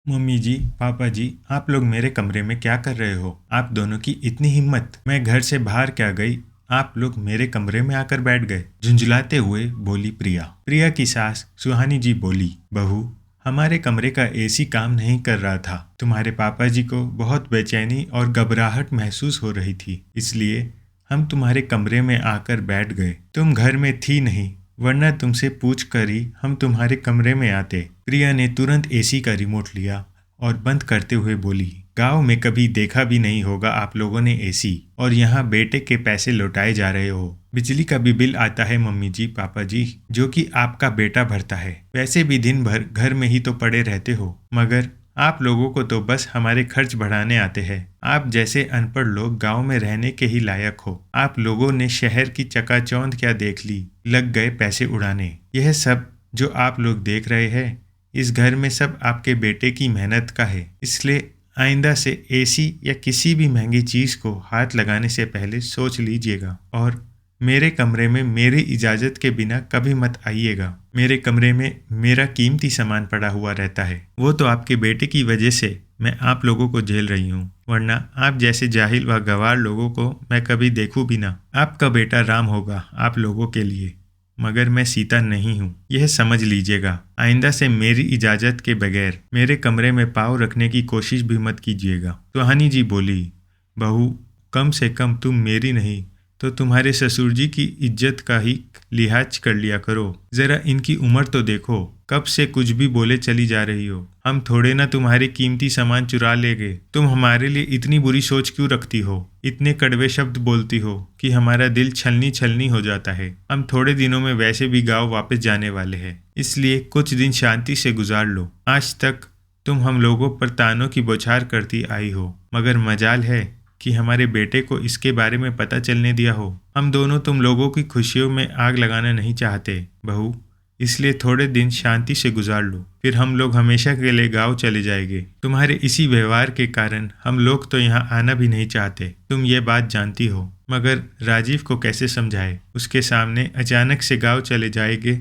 Mummy जी, पापा जी, आप लोग मेरे कमरे में क्या कर रहे हो? आप दोनों की इतनी हिम्मत! मैं घर से बाहर क्या गई, आप लोग मेरे कमरे में आकर बैठ गए। झुंझलाते हुए बोली प्रिया। प्रिया की सास सुहानी जी बोली, बहू, हमारे कमरे का एसी काम नहीं कर रहा था। तुम्हारे पापा जी को बहुत बेचैनी और घबराहट महसूस हो रही थी, इसलिए हम तुम्हारे कमरे में आकर बैठ गए। तुम घर में थी नहीं, वरना तुमसे पूछ कर ही हम तुम्हारे कमरे में आते। प्रिया ने तुरंत एसी का रिमोट लिया और बंद करते हुए बोली, गांव में कभी देखा भी नहीं होगा आप लोगों ने एसी, और यहाँ बेटे के पैसे लौटाए जा रहे हो। बिजली का भी बिल आता है मम्मी जी, पापा जी, जो कि आपका बेटा भरता है। वैसे भी दिन भर घर में ही तो पड़े रहते हो, मगर आप लोगों को तो बस हमारे खर्च बढ़ाने आते हैं। आप जैसे अनपढ़ लोग गांव में रहने के ही लायक हो। आप लोगों ने शहर की चकाचौंध क्या देख ली, लग गए पैसे उड़ाने। यह सब जो आप लोग देख रहे हैं, इस घर में सब आपके बेटे की मेहनत का है। इसलिए आइंदा से एसी या किसी भी महंगी चीज को हाथ लगाने से पहले सोच लीजिएगा, और मेरे कमरे में मेरी इजाज़त के बिना कभी मत आइएगा। मेरे कमरे में मेरा कीमती सामान पड़ा हुआ रहता है। वो तो आपके बेटे की वजह से मैं आप लोगों को झेल रही हूँ, वरना आप जैसे जाहिल व गंवार लोगों को मैं कभी देखूं भी ना। आपका बेटा राम होगा आप लोगों के लिए, मगर मैं सीता नहीं हूँ, यह समझ लीजिएगा। आइंदा से मेरी इजाज़त के बगैर मेरे कमरे में पाँव रखने की कोशिश भी मत कीजिएगा। सुहानी जी बोली, बहू, कम से कम तुम मेरी नहीं तो तुम्हारे ससुर जी की इज्जत का ही लिहाज कर लिया करो। जरा इनकी उम्र तो देखो, कब से कुछ भी बोले चली जा रही हो। हम थोड़े ना तुम्हारे कीमती सामान चुरा लेंगे। तुम हमारे लिए इतनी बुरी सोच क्यों रखती हो? इतने कड़वे शब्द बोलती हो कि हमारा दिल छलनी छलनी हो जाता है। हम थोड़े दिनों में वैसे भी गाँव वापस जाने वाले हैं, इसलिए कुछ दिन शांति से गुजार लो। आज तक तुम हम लोगों पर तानों की बौछार करती आई हो, मगर मजाल है कि हमारे बेटे को इसके बारे में पता चलने दिया हो। हम दोनों तुम लोगों की खुशियों में आग लगाना नहीं चाहते बहू, इसलिए थोड़े दिन शांति से गुजार लो, फिर हम लोग हमेशा के लिए गांव चले जाएंगे। तुम्हारे इसी व्यवहार के कारण हम लोग तो यहाँ आना भी नहीं चाहते, तुम ये बात जानती हो। मगर राजीव को कैसे समझाए? उसके सामने अचानक से गाँव चले जाएंगे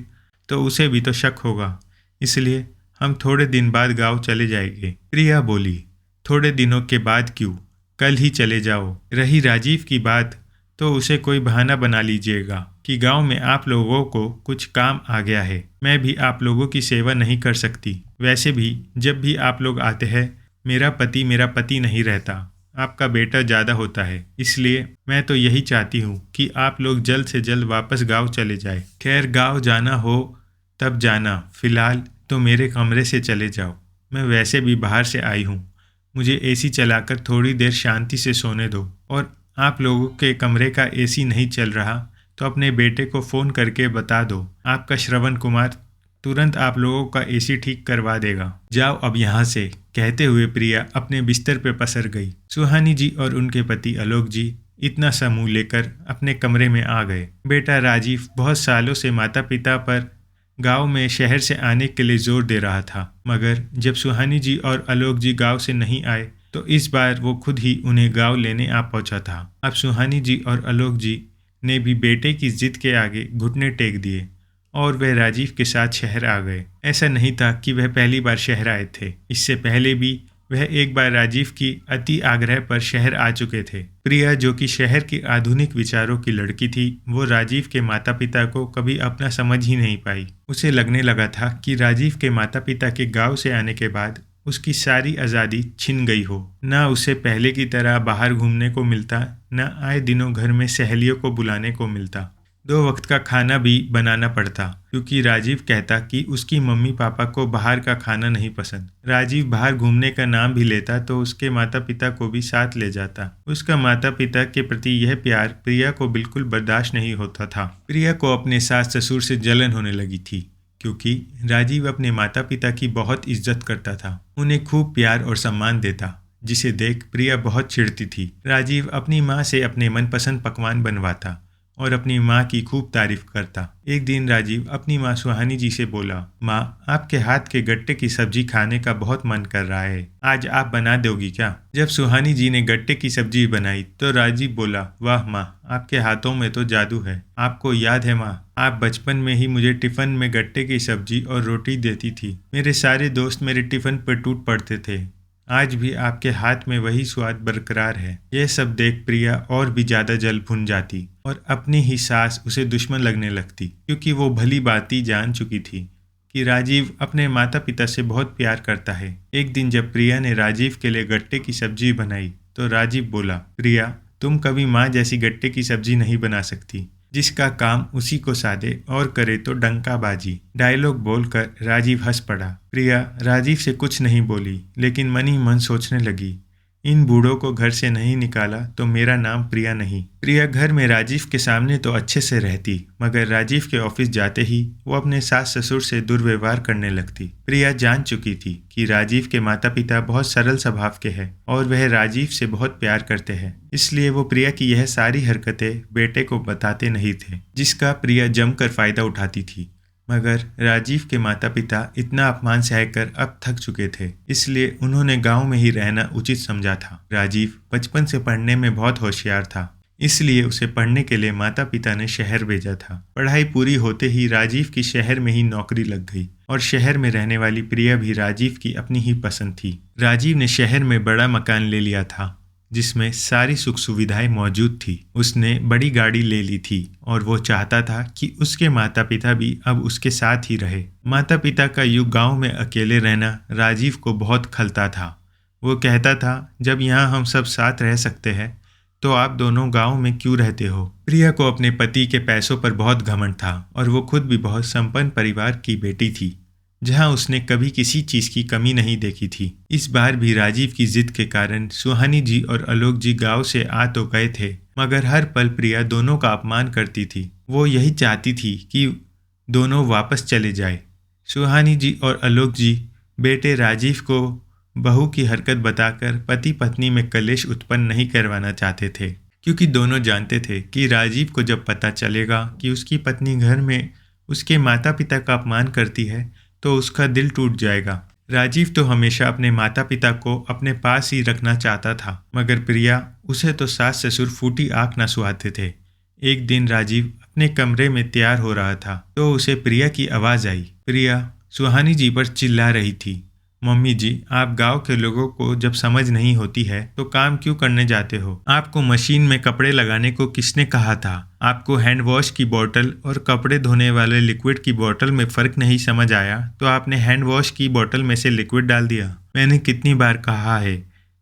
तो उसे भी तो शक होगा, इसलिए हम थोड़े दिन बाद गाँव चले जाएंगे। प्रिया बोली, थोड़े दिनों के बाद क्यों, कल ही चले जाओ। रही राजीव की बात, तो उसे कोई बहाना बना लीजिएगा कि गांव में आप लोगों को कुछ काम आ गया है। मैं भी आप लोगों की सेवा नहीं कर सकती। वैसे भी जब भी आप लोग आते हैं, मेरा पति नहीं रहता, आपका बेटा ज़्यादा होता है। इसलिए मैं तो यही चाहती हूँ कि आप लोग जल्द से जल्द वापस गाँव चले जाए। खैर, गाँव जाना हो तब जाना, फिलहाल तो मेरे कमरे से चले जाओ। मैं वैसे भी बाहर से आई हूँ, मुझे एसी चलाकर थोड़ी देर शांति से सोने दो। और आप लोगों के कमरे का एसी नहीं चल रहा तो अपने बेटे को फ़ोन करके बता दो, आपका श्रवण कुमार तुरंत आप लोगों का एसी ठीक करवा देगा। जाओ अब यहाँ से, कहते हुए प्रिया अपने बिस्तर पर पसर गई। सुहानी जी और उनके पति आलोक जी इतना सा मुँह लेकर अपने कमरे में आ गए। बेटा राजीव बहुत सालों से माता पिता पर गांव में शहर से आने के लिए जोर दे रहा था, मगर जब सुहानी जी और आलोक जी गांव से नहीं आए तो इस बार वो खुद ही उन्हें गांव लेने आ पहुंचा था। अब सुहानी जी और आलोक जी ने भी बेटे की जिद के आगे घुटने टेक दिए और वह राजीव के साथ शहर आ गए। ऐसा नहीं था कि वह पहली बार शहर आए थे, इससे पहले भी वह एक बार राजीव की अति आग्रह पर शहर आ चुके थे। प्रिया, जो कि शहर की आधुनिक विचारों की लड़की थी, वो राजीव के माता पिता को कभी अपना समझ ही नहीं पाई। उसे लगने लगा था कि राजीव के माता पिता के गांव से आने के बाद उसकी सारी आज़ादी छिन गई हो। ना उसे पहले की तरह बाहर घूमने को मिलता, न आए दिनों घर में सहेलियों को बुलाने को मिलता। 2 वक्त का खाना भी बनाना पड़ता, क्योंकि राजीव कहता कि उसकी मम्मी पापा को बाहर का खाना नहीं पसंद। राजीव बाहर घूमने का नाम भी लेता तो उसके माता पिता को भी साथ ले जाता। उसका माता पिता के प्रति यह प्यार प्रिया को बिल्कुल बर्दाश्त नहीं होता था। प्रिया को अपने सास ससुर से जलन होने लगी थी, क्योंकि राजीव अपने माता पिता की बहुत इज्जत करता था, उन्हें खूब प्यार और सम्मान देता, जिसे देख प्रिया बहुत चिढ़ती थी। राजीव अपनी माँ से अपने मनपसंद पकवान बनवाता और अपनी माँ की खूब तारीफ करता। एक दिन राजीव अपनी माँ सुहानी जी से बोला, माँ, आपके हाथ के गट्टे की सब्जी खाने का बहुत मन कर रहा है, आज आप बना दोगी क्या? जब सुहानी जी ने गट्टे की सब्जी बनाई तो राजीव बोला, वाह माँ, आपके हाथों में तो जादू है। आपको याद है माँ, आप बचपन में ही मुझे टिफिन में गट्टे की सब्जी और रोटी देती थी। मेरे सारे दोस्त मेरे टिफिन पर टूट पड़ते थे। आज भी आपके हाथ में वही स्वाद बरकरार है। यह सब देख प्रिया और भी ज्यादा जल भुन जाती और अपनी ही सास उसे दुश्मन लगने लगती, क्योंकि वो भली बाती जान चुकी थी कि राजीव अपने माता पिता से बहुत प्यार करता है। एक दिन जब प्रिया ने राजीव के लिए गट्टे की सब्जी बनाई तो राजीव बोला, प्रिया, तुम कभी माँ जैसी गट्टे की सब्जी नहीं बना सकती। जिसका काम उसी को साधे और करे तो डंका बाजी। डायलॉग बोलकर राजीव हंस पड़ा। प्रिया राजीव से कुछ नहीं बोली, लेकिन मन ही मन सोचने लगी, इन बूढ़ों को घर से नहीं निकाला तो मेरा नाम प्रिया नहीं। प्रिया घर में राजीव के सामने तो अच्छे से रहती, मगर राजीव के ऑफिस जाते ही वो अपने सास ससुर से दुर्व्यवहार करने लगती। प्रिया जान चुकी थी कि राजीव के माता पिता बहुत सरल स्वभाव के हैं और वह राजीव से बहुत प्यार करते हैं, इसलिए वो प्रिया की यह सारी हरकतें बेटे को बताते नहीं थे, जिसका प्रिया जमकर फायदा उठाती थी। मगर राजीव के माता पिता इतना अपमान सहकर अब थक चुके थे, इसलिए उन्होंने गांव में ही रहना उचित समझा था। राजीव बचपन से पढ़ने में बहुत होशियार था, इसलिए उसे पढ़ने के लिए माता पिता ने शहर भेजा था। पढ़ाई पूरी होते ही राजीव की शहर में ही नौकरी लग गई और शहर में रहने वाली प्रिया भी राजीव की अपनी ही पसंद थी। राजीव ने शहर में बड़ा मकान ले लिया था जिसमें सारी सुख सुविधाएं मौजूद थी। उसने बड़ी गाड़ी ले ली थी और वो चाहता था कि उसके माता पिता भी अब उसके साथ ही रहे। माता पिता का युग गांव में अकेले रहना राजीव को बहुत खलता था। वो कहता था, जब यहाँ हम सब साथ रह सकते हैं तो आप दोनों गांव में क्यों रहते हो। प्रिया को अपने पति के पैसों पर बहुत घमंड था और वो खुद भी बहुत संपन्न परिवार की बेटी थी, जहां उसने कभी किसी चीज की कमी नहीं देखी थी। इस बार भी राजीव की जिद के कारण सुहानी जी और आलोक जी गांव से आ तो गए थे, मगर हर पल प्रिया दोनों का अपमान करती थी। वो यही चाहती थी कि दोनों वापस चले जाए। सुहानी जी और आलोक जी बेटे राजीव को बहू की हरकत बताकर पति पत्नी में कलेश उत्पन्न नहीं करवाना चाहते थे, क्योंकि दोनों जानते थे कि राजीव को जब पता चलेगा कि उसकी पत्नी घर में उसके माता पिता का अपमान करती है तो उसका दिल टूट जाएगा। राजीव तो हमेशा अपने माता पिता को अपने पास ही रखना चाहता था, मगर प्रिया उसे तो सास ससुर फूटी आंख न सुहाते थे। एक दिन राजीव अपने कमरे में तैयार हो रहा था तो उसे प्रिया की आवाज़ आई। प्रिया सुहानी जी पर चिल्ला रही थी, मम्मी जी, आप गांव के लोगों को जब समझ नहीं होती है तो काम क्यों करने जाते हो? आपको मशीन में कपड़े लगाने को किसने कहा था? आपको हैंड वॉश की बोतल और कपड़े धोने वाले लिक्विड की बोतल में फ़र्क नहीं समझ आया तो आपने हैंड वॉश की बोतल में से लिक्विड डाल दिया। मैंने कितनी बार कहा है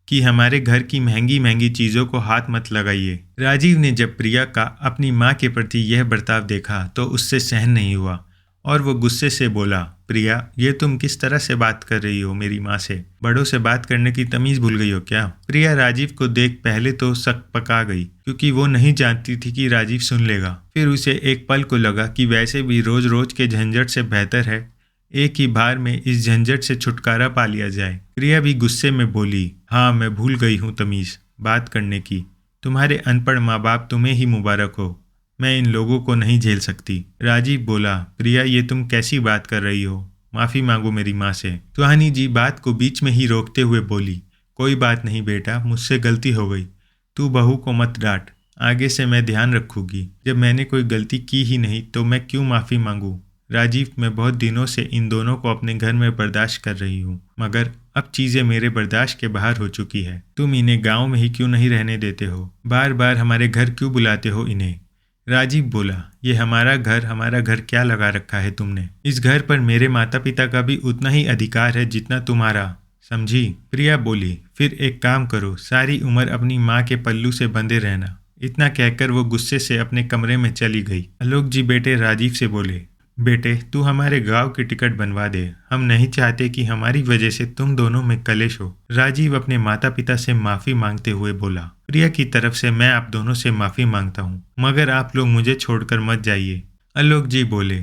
कि हमारे घर की महंगी महंगी चीज़ों को हाथ मत लगाइए। राजीव ने जब प्रिया का अपनी माँ के प्रति यह बर्ताव देखा तो उससे सहन नहीं हुआ और वो गुस्से से बोला, प्रिया, ये तुम किस तरह से बात कर रही हो मेरी माँ से? बड़ों से बात करने की तमीज़ भूल गई हो क्या? प्रिया राजीव को देख पहले तो सक पका गई, क्योंकि वो नहीं जानती थी कि राजीव सुन लेगा। फिर उसे एक पल को लगा कि वैसे भी रोज रोज के झंझट से बेहतर है एक ही बार में इस झंझट से छुटकारा पा लिया जाए। प्रिया भी गुस्से में बोली, हाँ, मैं भूल गई हूँ तमीज़ बात करने की। तुम्हारे अनपढ़ माँ बाप तुम्हें ही मुबारक हो, मैं इन लोगों को नहीं झेल सकती। राजीव बोला, प्रिया, ये तुम कैसी बात कर रही हो? माफ़ी मांगो मेरी माँ से। सुहानी जी बात को बीच में ही रोकते हुए बोली, कोई बात नहीं बेटा, मुझसे गलती हो गई। तू बहू को मत डांट, आगे से मैं ध्यान रखूंगी। जब मैंने कोई गलती की ही नहीं तो मैं क्यों माफ़ी मांगूं? राजीव, मैं बहुत दिनों से इन दोनों को अपने घर में बर्दाश्त कर रही हूँ, मगर अब चीज़ें मेरे बर्दाश्त के बाहर हो चुकी है। तुम इन्हें गाँव में ही क्यों नहीं रहने देते हो? बार बार हमारे घर क्यों बुलाते हो इन्हें? राजीव बोला, ये हमारा घर क्या लगा रखा है तुमने? इस घर पर मेरे माता पिता का भी उतना ही अधिकार है जितना तुम्हारा, समझी? प्रिया बोली, फिर एक काम करो, सारी उम्र अपनी माँ के पल्लू से बंधे रहना। इतना कहकर वो गुस्से से अपने कमरे में चली गई। आलोक जी बेटे राजीव से बोले, बेटे, तू हमारे गांव की टिकट बनवा दे, हम नहीं चाहते कि हमारी वजह से तुम दोनों में कलेश हो। राजीव अपने माता पिता से माफ़ी मांगते हुए बोला, प्रिया की तरफ से मैं आप दोनों से माफ़ी मांगता हूँ, मगर आप लोग मुझे छोड़कर मत जाइए। आलोक जी बोले,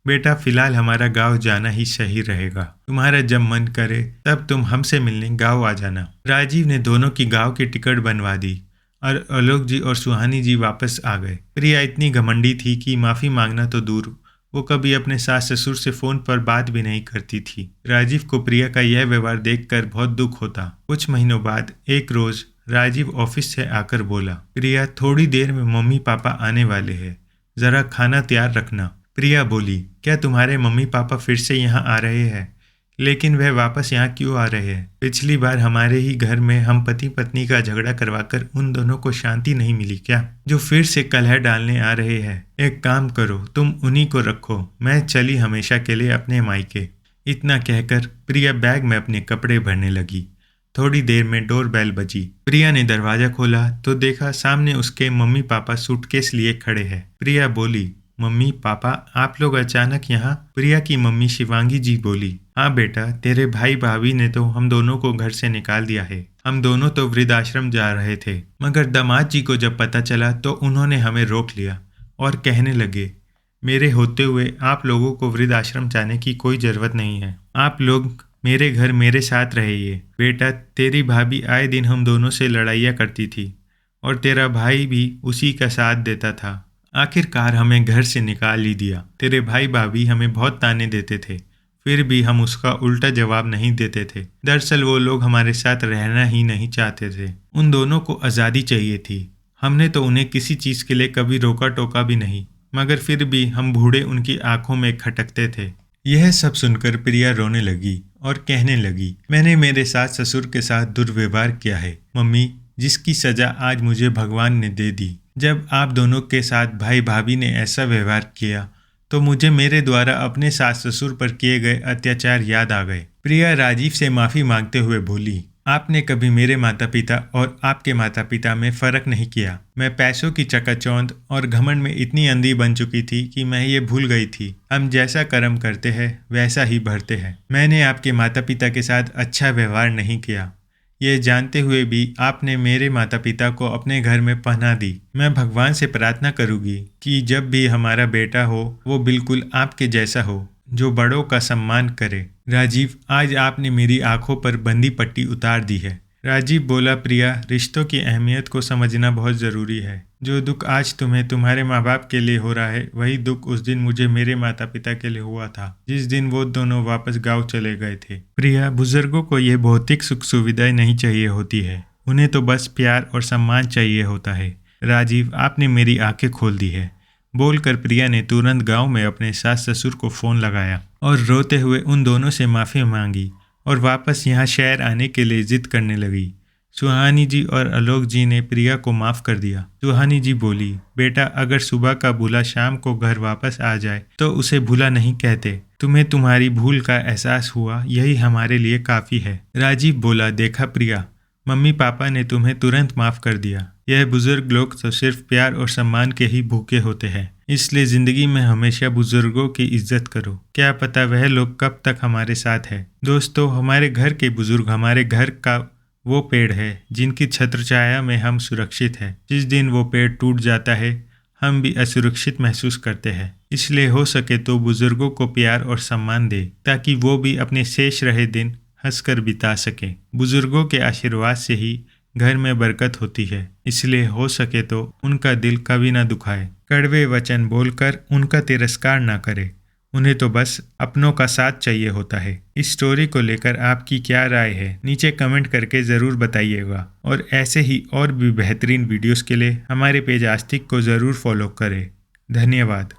बेटा, फिलहाल हमारा गांव जाना ही सही रहेगा। तुम्हारा जब मन करे तब तुम हमसे मिलने गांव आ जाना। राजीव ने दोनों की गांव की टिकट बनवा दी और आलोक जी और सुहानी जी वापस आ गए। प्रिया इतनी घमंडी थी कि माफी मांगना तो दूर, वो कभी अपने सास ससुर से फोन पर बात भी नहीं करती थी। राजीव को प्रिया का यह व्यवहार देखकर बहुत दुख होता। कुछ महीनों बाद एक रोज राजीव ऑफिस से आकर बोला, प्रिया थोड़ी देर में मम्मी पापा आने वाले हैं, जरा खाना तैयार रखना। प्रिया बोली, क्या तुम्हारे मम्मी पापा फिर से यहाँ आ रहे हैं? लेकिन वह वापस यहाँ क्यों आ रहे हैं? पिछली बार हमारे ही घर में हम पति पत्नी का झगड़ा करवाकर उन दोनों को शांति नहीं मिली क्या, जो फिर से कलह डालने आ रहे हैं? एक काम करो, तुम उन्हीं को रखो, मैं चली हमेशा के लिए अपने मायके। इतना कहकर प्रिया बैग में अपने कपड़े भरने लगी। थोड़ी देर में डोर बेल बजी। प्रिया ने दरवाजा खोला तो देखा सामने उसके मम्मी पापा सूटकेस लिए खड़े हैं। प्रिया बोली, मम्मी पापा आप लोग अचानक यहाँ? प्रिया की मम्मी शिवांगी जी बोली, हाँ बेटा, तेरे भाई भाभी ने तो हम दोनों को घर से निकाल दिया है। हम दोनों तो वृद्धाश्रम जा रहे थे, मगर दामाद जी को जब पता चला तो उन्होंने हमें रोक लिया और कहने लगे, मेरे होते हुए आप लोगों को वृद्धाश्रम जाने की कोई ज़रूरत नहीं है, आप लोग मेरे घर मेरे साथ रहिए। बेटा, तेरी भाभी आए दिन हम दोनों से लड़ाइयाँ करती थी और तेरा भाई भी उसी का साथ देता था। आखिरकार हमें घर से निकाल ही दिया। तेरे भाई भाभी हमें बहुत ताने देते थे, फिर भी हम उसका उल्टा जवाब नहीं देते थे। दरअसल वो लोग हमारे साथ रहना ही नहीं चाहते थे। उन दोनों को आज़ादी चाहिए थी। हमने तो उन्हें किसी चीज़ के लिए कभी रोका टोका भी नहीं, मगर फिर भी हम बूढ़े उनकी आंखों में खटकते थे। यह सब सुनकर प्रिया रोने लगी और कहने लगी, मैंने मेरे सास ससुर के साथ दुर्व्यवहार किया है मम्मी, जिसकी सजा आज मुझे भगवान ने दे दी। जब आप दोनों के साथ भाई भाभी ने ऐसा व्यवहार किया तो मुझे मेरे द्वारा अपने सास ससुर पर किए गए अत्याचार याद आ गए। प्रिया राजीव से माफ़ी मांगते हुए बोली, आपने कभी मेरे माता पिता और आपके माता पिता में फ़र्क नहीं किया। मैं पैसों की चकाचौंध और घमंड में इतनी अंधी बन चुकी थी कि मैं ये भूल गई थी, हम जैसा कर्म करते हैं वैसा ही भरते हैं। मैंने आपके माता पिता के साथ अच्छा व्यवहार नहीं किया, ये जानते हुए भी आपने मेरे माता पिता को अपने घर में पनाह दी। मैं भगवान से प्रार्थना करूँगी कि जब भी हमारा बेटा हो वो बिल्कुल आपके जैसा हो, जो बड़ों का सम्मान करे। राजीव, आज आपने मेरी आंखों पर बंदी पट्टी उतार दी है। राजीव बोला, प्रिया, रिश्तों की अहमियत को समझना बहुत ज़रूरी है। जो दुख आज तुम्हें तुम्हारे माँ बाप के लिए हो रहा है, वही दुख उस दिन मुझे मेरे माता पिता के लिए हुआ था, जिस दिन वो दोनों वापस गांव चले गए थे। प्रिया, बुजुर्गों को ये भौतिक सुख सुविधाएं नहीं चाहिए होती है, उन्हें तो बस प्यार और सम्मान चाहिए होता है। राजीव, आपने मेरी आंखें खोल दी है। बोलकर प्रिया ने तुरंत गांव में अपने सास ससुर को फ़ोन लगाया और रोते हुए उन दोनों से माफ़ी मांगी और वापस यहाँ शहर आने के लिए जिद करने लगी। सुहानी जी और आलोक जी ने प्रिया को माफ़ कर दिया। सुहानी जी बोली, बेटा, अगर सुबह का भूला शाम को घर वापस आ जाए तो उसे भूला नहीं कहते। तुम्हें तुम्हारी भूल का एहसास हुआ, यही हमारे लिए काफ़ी है। राजीव बोला, देखा प्रिया, मम्मी पापा ने तुम्हें तुरंत माफ़ कर दिया। यह बुजुर्ग लोग तो सिर्फ प्यार और सम्मान के ही भूखे होते हैं, इसलिए ज़िंदगी में हमेशा बुजुर्गों की इज्जत करो। क्या पता वह लोग कब तक हमारे साथ है। दोस्तों, हमारे घर के बुजुर्ग हमारे घर का वो पेड़ है जिनकी छत्रछाया में हम सुरक्षित हैं। जिस दिन वो पेड़ टूट जाता है हम भी असुरक्षित महसूस करते हैं। इसलिए हो सके तो बुजुर्गों को प्यार और सम्मान दे, ताकि वो भी अपने शेष रहे दिन हंसकर बिता सकें। बुजुर्गों के आशीर्वाद से ही घर में बरकत होती है, इसलिए हो सके तो उनका दिल कभी ना दुखाए। कड़वे वचन बोलकर उनका तिरस्कार ना करे, उन्हें तो बस अपनों का साथ चाहिए होता है। इस स्टोरी को लेकर आपकी क्या राय है, नीचे कमेंट करके ज़रूर बताइएगा। और ऐसे ही और भी बेहतरीन वीडियोस के लिए हमारे पेज आस्तिक को ज़रूर फॉलो करें। धन्यवाद।